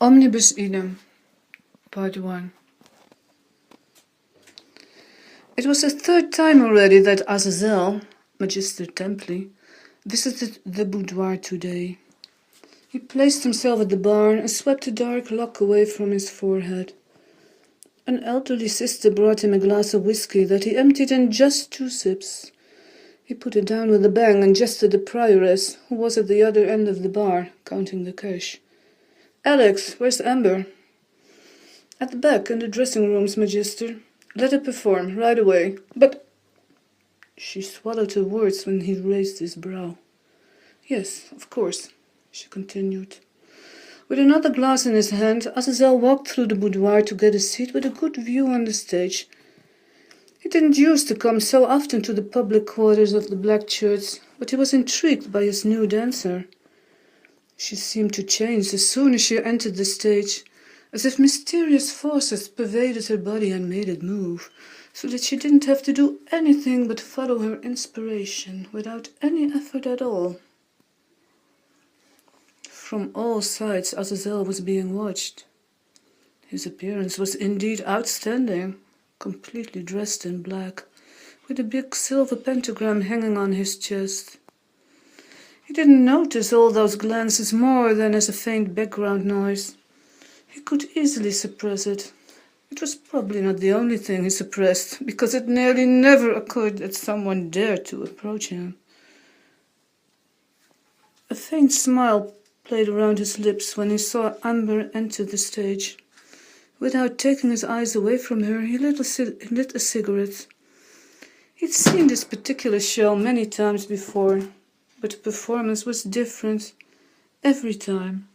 Omnibus Idem, Part 1. It was the third time already that Azazel, Magister Templi, visited the boudoir today. He placed himself at the bar and swept a dark lock away from his forehead. An elderly sister brought him a glass of whiskey that he emptied in just 2 sips. He put it down with a bang and gestured the prioress, who was at the other end of the bar, counting the cash. "Alex, where's Amber?" "At the back, in the dressing rooms, Magister. Let her perform, right away." "But—" She swallowed her words when he raised his brow. "Yes, of course," she continued. With another glass in his hand, Azazel walked through the boudoir to get a seat with a good view on the stage. He didn't use to come so often to the public quarters of the Black Church, but he was intrigued by his new dancer. She seemed to change as soon as she entered the stage, as if mysterious forces pervaded her body and made it move, so that she didn't have to do anything but follow her inspiration without any effort at all. From all sides, Azazel was being watched. His appearance was indeed outstanding, completely dressed in black, with a big silver pentagram hanging on his chest. He didn't notice all those glances more than as a faint background noise. He could easily suppress it. It was probably not the only thing he suppressed, because it nearly never occurred that someone dared to approach him. A faint smile played around his lips when he saw Amber enter the stage. Without taking his eyes away from her, he lit a cigarette. He'd seen this particular show many times before, but the performance was different every time.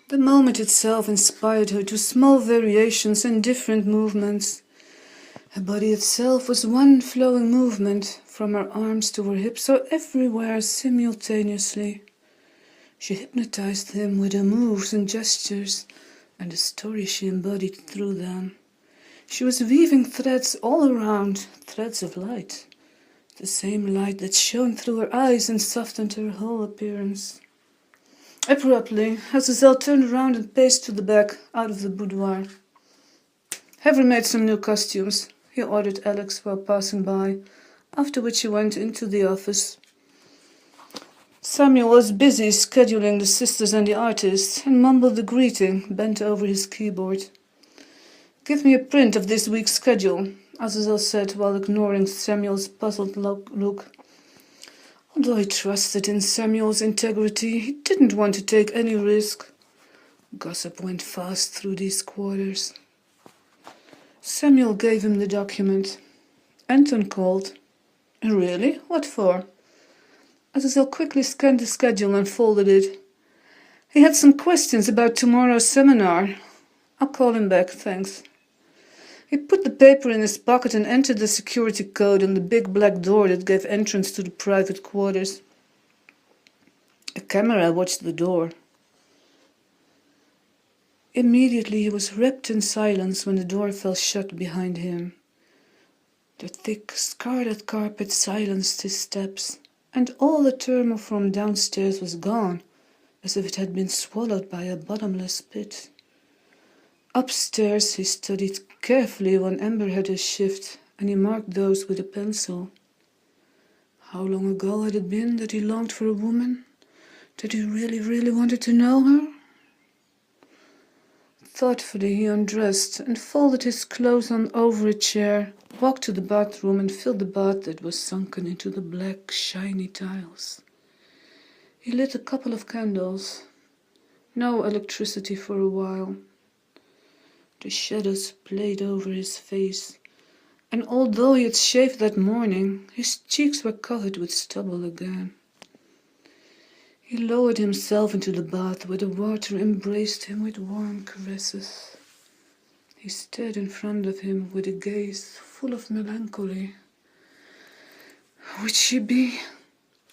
The moment itself inspired her to small variations and different movements. Her body itself was one flowing movement, from her arms to her hips or everywhere simultaneously. She hypnotized him with her moves and gestures, and the story she embodied through them. She was weaving threads all around, threads of light, the same light that shone through her eyes and softened her whole appearance. Abruptly, Azazel turned around and paced to the back, out of the boudoir. "Have her made some new costumes," he ordered Alex while passing by, after which he went into the office. Samuel was busy scheduling the sisters and the artists, and mumbled a greeting, bent over his keyboard. "Give me a print of this week's schedule," Azazel said while ignoring Samuel's puzzled look. Although he trusted in Samuel's integrity, he didn't want to take any risk. Gossip went fast through these quarters. Samuel gave him the document. Anton called. "Really? What for?" Azazel quickly scanned the schedule and folded it. "He had some questions about tomorrow's seminar. I'll call him back, thanks." He put the paper in his pocket and entered the security code on the big black door that gave entrance to the private quarters. A camera watched the door. Immediately he was wrapped in silence when the door fell shut behind him. The thick scarlet carpet silenced his steps, and all the turmoil from downstairs was gone, as if it had been swallowed by a bottomless pit. Upstairs he studied carefully when Amber had her shift, and he marked those with a pencil. How long ago had it been that he longed for a woman? That he really wanted to know her? Thoughtfully he undressed and folded his clothes on over a chair, walked to the bathroom and filled the bath that was sunken into the black, shiny tiles. He lit a couple of candles. No electricity for a while. The shadows played over his face, and although he had shaved that morning, his cheeks were covered with stubble again. He lowered himself into the bath where the water embraced him with warm caresses. He stared in front of him with a gaze full of melancholy. Would she be?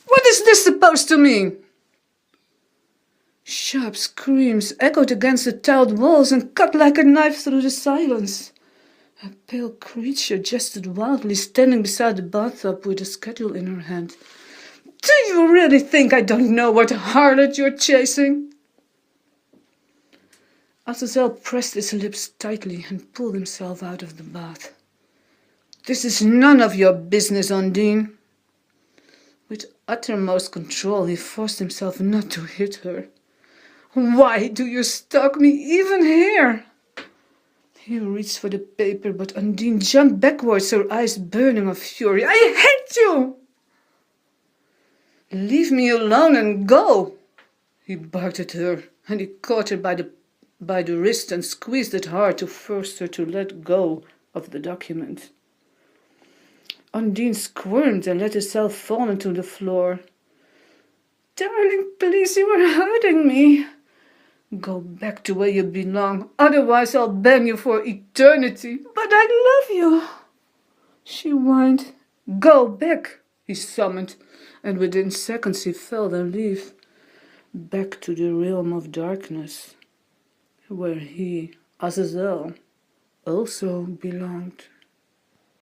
"What is this supposed to mean?" Sharp screams echoed against the tiled walls and cut like a knife through the silence. A pale creature gestured wildly, standing beside the bathtub with a schedule in her hand. "Do you really think I don't know what harlot you're chasing?" Azazel pressed his lips tightly and pulled himself out of the bath. "This is none of your business, Undine." With uttermost control, he forced himself not to hit her. "Why do you stalk me even here?" He reached for the paper, but Undine jumped backwards, her eyes burning of fury. "I hate you!" "Leave me alone and go!" He barked at her, and he caught her by the wrist and squeezed it hard to force her to let go of the document. Undine squirmed and let herself fall into the floor. "Darling, please, you are hurting me." "Go back to where you belong, otherwise I'll ban you for eternity." "But I love you," she whined. "Go back," he summoned, and within seconds he felt and leave, back to the realm of darkness, where he, Azazel, also belonged.